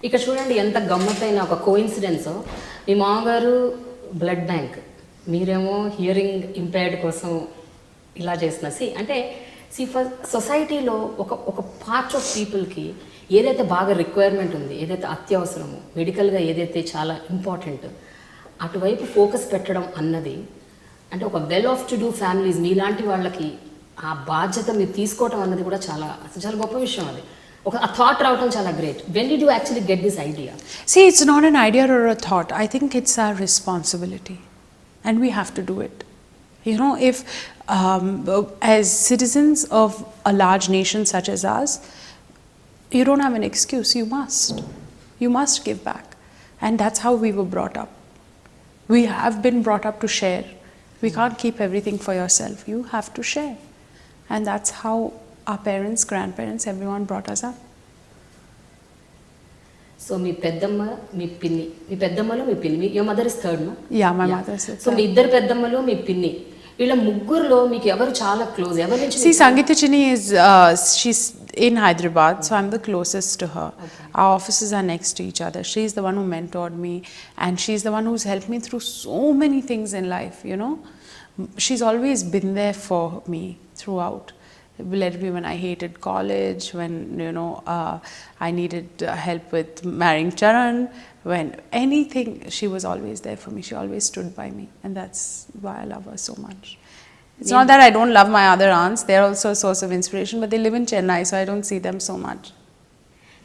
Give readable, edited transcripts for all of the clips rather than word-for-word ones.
ఇక్కడ చూడండి ఎంత గమ్మత్తైన ఒక కోఇన్సిడెన్స్. మీ మామగారు బ్లడ్ బ్యాంక్, మీరేమో హియరింగ్ ఇంపైర్డ్ కోసం ఇలా చేసిన అంటే సొసైటీలో ఒక పార్ట్ ఆఫ్ పీపుల్కి ఏదైతే బాగా రిక్వైర్మెంట్ ఉంది, ఏదైతే అత్యవసరమో, మెడికల్గా ఏదైతే చాలా ఇంపార్టెంట్, అటువైపు ఫోకస్ పెట్టడం అన్నది అంటే ఒక well off to do families మీలాంటి వాళ్ళకి ఆ బాధ్యత మీరు తీసుకోవటం అన్నది కూడా చాలా గొప్ప విషయం. అది a thought రావటం చాలా great. When did you actually get this idea? See, it's not an idea or a thought. I think it's our responsibility and we have to do it. You know, if as citizens of a large nation such as ours, you don't have an excuse. You must give back. And that's how we were brought up. We have been brought up to share. We can't keep everything for yourself. You have to share. And that's how our parents, grandparents, everyone brought us up. So మీ పెద్దమ్మ, మీ పిన్ని, మీ పెద్దమ్మలో మీ పిన్ని, your mother is third, no? Yeah, my mother is third. So మీ ఇద్దరు పెద్దమ్మలో మీ పిన్ని, వీళ్ళ ముగ్గురులో మీకు ఎవరు చాలా క్లోజ్? ఎవరి నుంచి? See, Sangeeta Chini is she's in Hyderabad, so I'm the closest to her. Okay. Our offices are next to each other. She's the one who mentored me, and she's the one who's helped me through so many things in life, you know. She's always been there for me throughout. Let me when I hated college, when I needed help with marrying Charan, when anything, she was always there for me. She always stood by me, and that's why I love her so much. It's not that I don't love my other aunts; they're also a source of inspiration, but they live in Chennai, so I don't see them so much.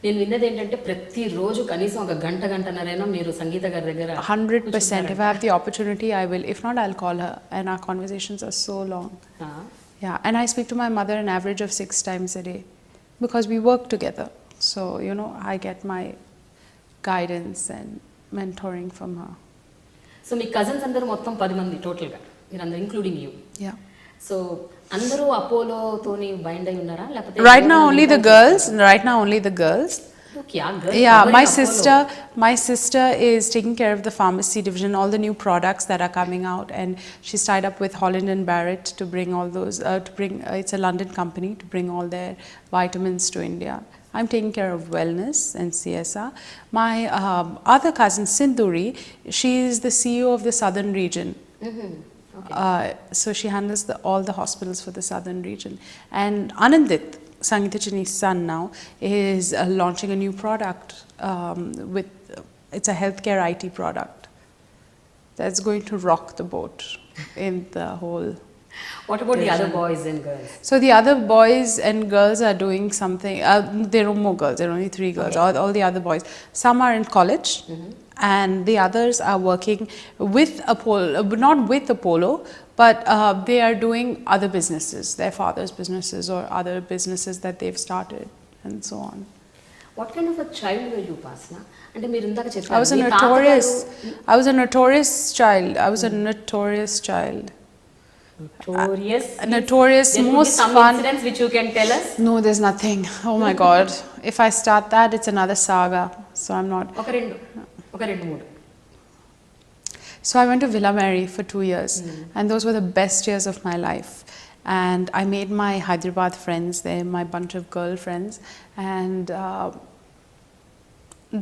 నేను విన్నది ఏంటంటే ప్రతిరోజు కనీసం ఒక గంటన్నరైనా మీరు సంగీత గారి దగ్గర 100%. If I have the opportunity, I will. If not, I'll call her, and our conversations are so long. Yeah, and I speak to my mother an average of 6 times a day because we work together. So, I get my guidance and mentoring from her. So, me cousins అందరూ మొత్తం 10 మంది టోటల్గా, మీరందరూ including you. Yeah. So, అందరూ అపోలోతోని bind అయి ఉన్నారా లేకపోతే? Right now only the girls. Yeah, my sister is taking care of the pharmacy division, all the new products that are coming out, and she's tied up with Holland and Barrett to bring all those it's a London company, to bring all their vitamins to India. I'm taking care of wellness and CSR. My other cousin Sindhuri, she is the CEO of the southern region. Okay. So she handles all the hospitals for the southern region. And Anandit, Sangeeta Chini's son now, is launching a new product it's a healthcare IT product that's going to rock the boat in the whole. What about the other boys and girls? So the other boys and girls are doing something. There are more girls. There are only 3 girls. Okay. All the other boys. Some are in college, and the others are working with Apollo, not with Apollo, but they are doing other businesses, their father's businesses or other businesses that they've started, and so on. What kind of a child were you, Upasana? అంటే మీరు ఇందాక చెప్పారు I was a notorious child. Notorious, most fun. Incidents which you can tell us? No, there's nothing. Oh my God. If I start that, it's another saga. So I'm not. ఒక రెండు మూడు. So I went to Villa Mary for 2 years, and those were the best years of my life. And I made my Hyderabad friends there, my bunch of girlfriends, and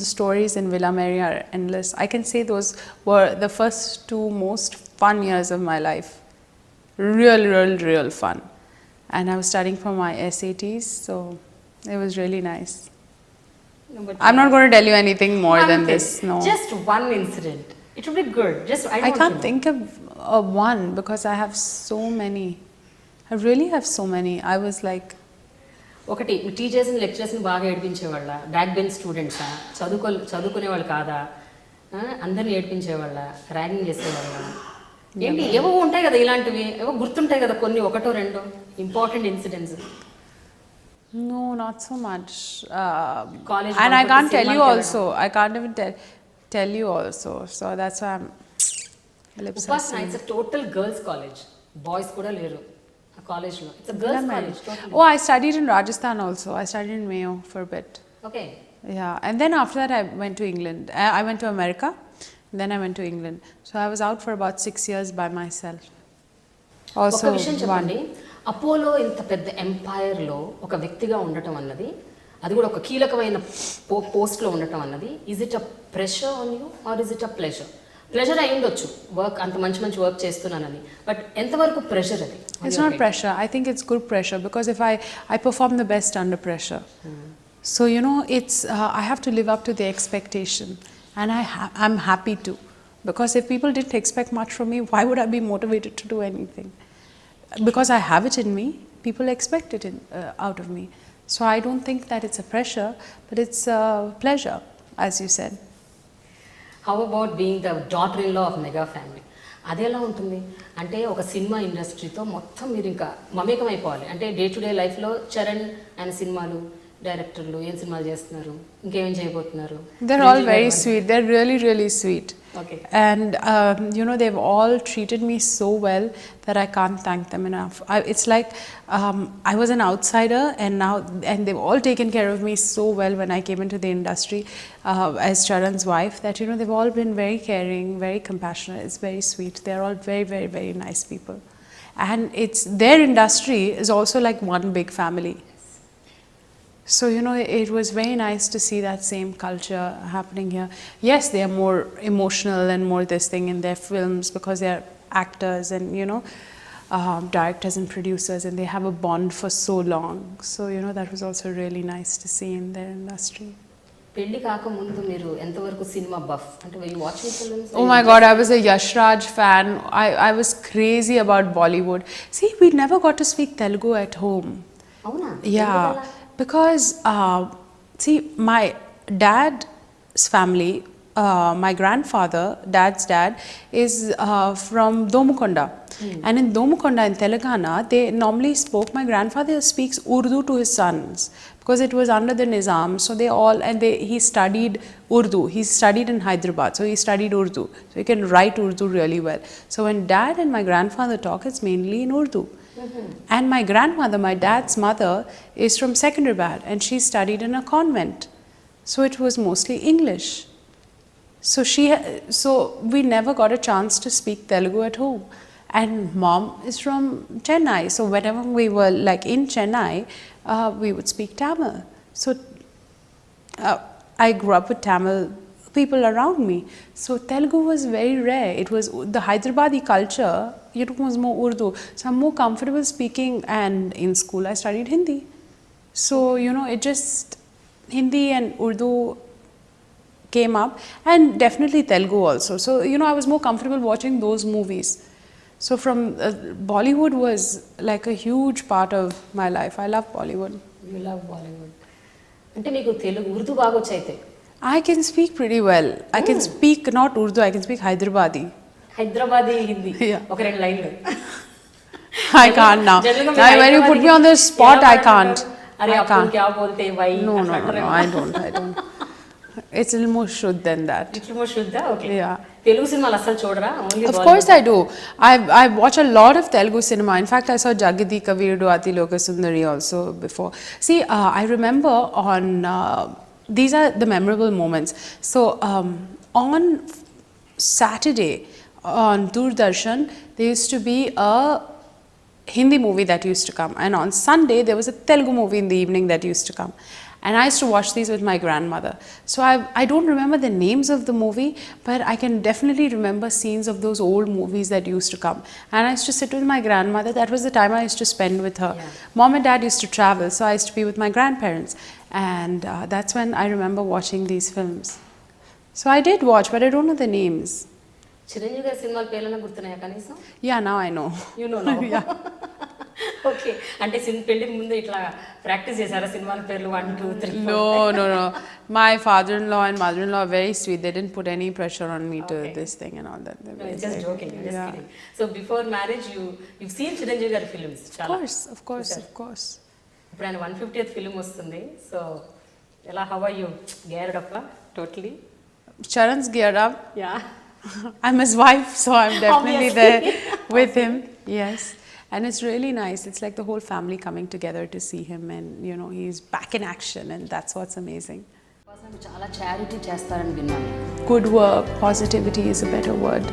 the stories in Villa Mary are endless. I can say those were the first 2 most fun years of my life. Real fun. And I was studying for my SATs, so it was really nice. No, I'm not going to tell you anything more than this. No. Just one incident. It would be good. I can't think of one because I have so many. I really have so many. I was like. ఒకటి టీచర్స్ని లెక్చరర్స్ని బాగా ఏడిపించేవాళ్ళ, back bench స్టూడెంట్సా, చదువుకునేవాళ్ళు కాదా, అందరిని ఏడిపించేవాళ్ళ, ragging చేసేవాళ్ళ, ఏంటి ఏవో ఉంటాయి కదా ఇలాంటివి, ఏవో గుర్తుంటాయి కదా కొన్ని, ఒకటో రెండో important incidents? No, not so much. College, and I can't tell you also. I can't even tell you also. So that's why I'm. Upasana, it's a total girls' college. Boys kuda leru. A college lo. It's a girls' college. Totally. Oh, I studied in Rajasthan also. I studied in Mayo for a bit. Okay. Yeah, and then after that I went to England. I went to America. Then I went to England. So I was out for about 6 years by myself. Also ఒక విషయం చెప్పండి, one. Apollo ఇంత పెద్ద ఎంపైర్లో ఒక వ్యక్తిగా ఉండటం అన్నది, అది కూడా ఒక కీలకమైన పోస్ట్లో ఉండటం అన్నది, is it a pressure on you or is it a pleasure? Pleasure అయి ఉండొచ్చు, వర్క్ అంత మంచి మంచి వర్క్ చేస్తున్నానని, బట్ ఎంతవరకు ప్రెషర్ అది? It's not pressure. I think it's good pressure because if I perform the best under pressure. So you know, it's I have to live up to the expectation, and I'm happy to, because if people didn't expect much from me, why would I be motivated to do anything? Because I have it in me, people expect it out of me. So I don't think that it's a pressure, but it's a pleasure, as you said. How about being the daughter in law of mega family? అది ఎలా ఉంటుంది అంటే, ఒక cinema ఇండస్ట్రీతో మొత్తం మీరు ఇంకా మమేకం అయిపోవాలి అంటే, డే టు డే లైఫ్లో చరణ్ ఆయన సినిమాలు, డైరెక్టర్లు ఏం సినిమాలు చేస్తున్నారు, ఇంకేమేం చేయబోతున్నారు? They're all very sweet. They're really, really sweet. Okay. And you know, they've all treated me so well that I can't thank them enough. It's like I was an outsider, and they've all taken care of me so well when I came into the industry as Charan's wife. That you know, they've all been very caring, very compassionate. It's very sweet. They're all very, very, very nice people, and it's their industry is also like one big family. So you know, it was very nice to see that same culture happening here. Yes, they are more emotional and more this thing in their films because they are actors and you know, directors and producers, and they have a bond for so long. So you know, that was also really nice to see in their industry. పెళ్లి కాకముందు మీరు ఎంతవరకు cinema buff అంటే, were you watching films? Oh my God, I was a Yash Raj fan. I was crazy about Bollywood. See, we never got to speak Telugu at home. అవునా? Yeah, because see, my dad's family, my grandfather, dad's dad, is from Domukonda. And in Domukonda in Telangana, they normally spoke, my grandfather speaks Urdu to his sons because it was under the Nizam. So they all, he studied Urdu. He studied in Hyderabad, so he studied Urdu. So he can write Urdu really well. So when dad and my grandfather talk, it's mainly in Urdu. And my grandmother, my dad's mother, is from Secunderabad, and she studied in a convent. So it was mostly English. So we never got a chance to speak Telugu at home. And mom is from Chennai, so whenever we were like in Chennai, we would speak Tamil. So I grew up with Tamil people around me. So Telugu was very rare. It was the Hyderabadi culture, it was more Urdu. So I'm more comfortable speaking, and in school I studied Hindi. So you know, it just Hindi and Urdu came up, and definitely Telugu also. So you know, I was more comfortable watching those movies. So from Bollywood was like a huge part of my life. I love Bollywood. You love Bollywood. అంటే మీకు తెలుగు ఉర్దూ బాగా వచ్చైతే? I can speak pretty well. I can speak not Urdu, I can speak Hyderabadi. Hyderabadi Hindi Yeah. ఒక రెండు లైన్లు. I can't now. Now when you put me on the spot, I can't. అరే I అప్పుడు can't. క్యా బోల్తే why? No, I don't. It's a little more shuddh than that. ఇట్లా మో శుద్ధ. Okay. Yeah. Telugu సినిమాలు అసలు చూడరా? Only Of course I do. I watch a lot of Telugu cinema. In fact, I saw Jagadi Kavirudu Ati Lokasundari also before. See, I remember on these are the memorable moments. So on Saturday on Doordarshan, there used to be a Hindi movie that used to come, and on Sunday there was a Telugu movie in the evening that used to come. And I used to watch these with my grandmother. So I don't remember the names of the movie, but I can definitely remember scenes of those old movies that used to come. And I used to sit with my grandmother. That was the time I used to spend with her. Yeah. Mom and dad used to travel, so I used to be with my grandparents. And that's when I remember watching these films. So I did watch, but I don't know the names. Chiranjeevi గారి సినిమాల పేర్లన్నా గుర్తున్నాయా కనీసం? Yeah, now I know. You know now. Okay. అంటే పెళ్లికి ముందు ఇట్లా practice చేశారా సినిమాల పేర్లు 1 2 3? No. My father-in-law and mother-in-law are very sweet. They didn't put any pressure on me to this thing and all that. No, it's just joking. I'm just kidding. So before marriage, you've seen Chiranjeevi గారి films చాలా? Of course. ఇప్పుడు ఆయన 150th film వస్తుంది. So ఎలా, how are you geared up totally? Charan's geared up. Yeah. I'm his wife, so I'm definitely Obviously. there with him. Yes. And it's really nice. It's like the whole family coming together to see him, and you know, he's back in action, and that's what's amazing. అసలు చాలా charity చేస్తారని విన్నాను. Good work, positivity is a better word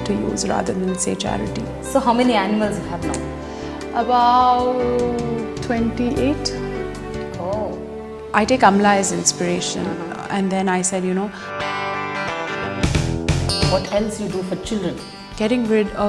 to use rather than say charity. So how many animals you have now? About 28. Oh. I take Amla as inspiration, and then I said, What else you do for children? getting rid of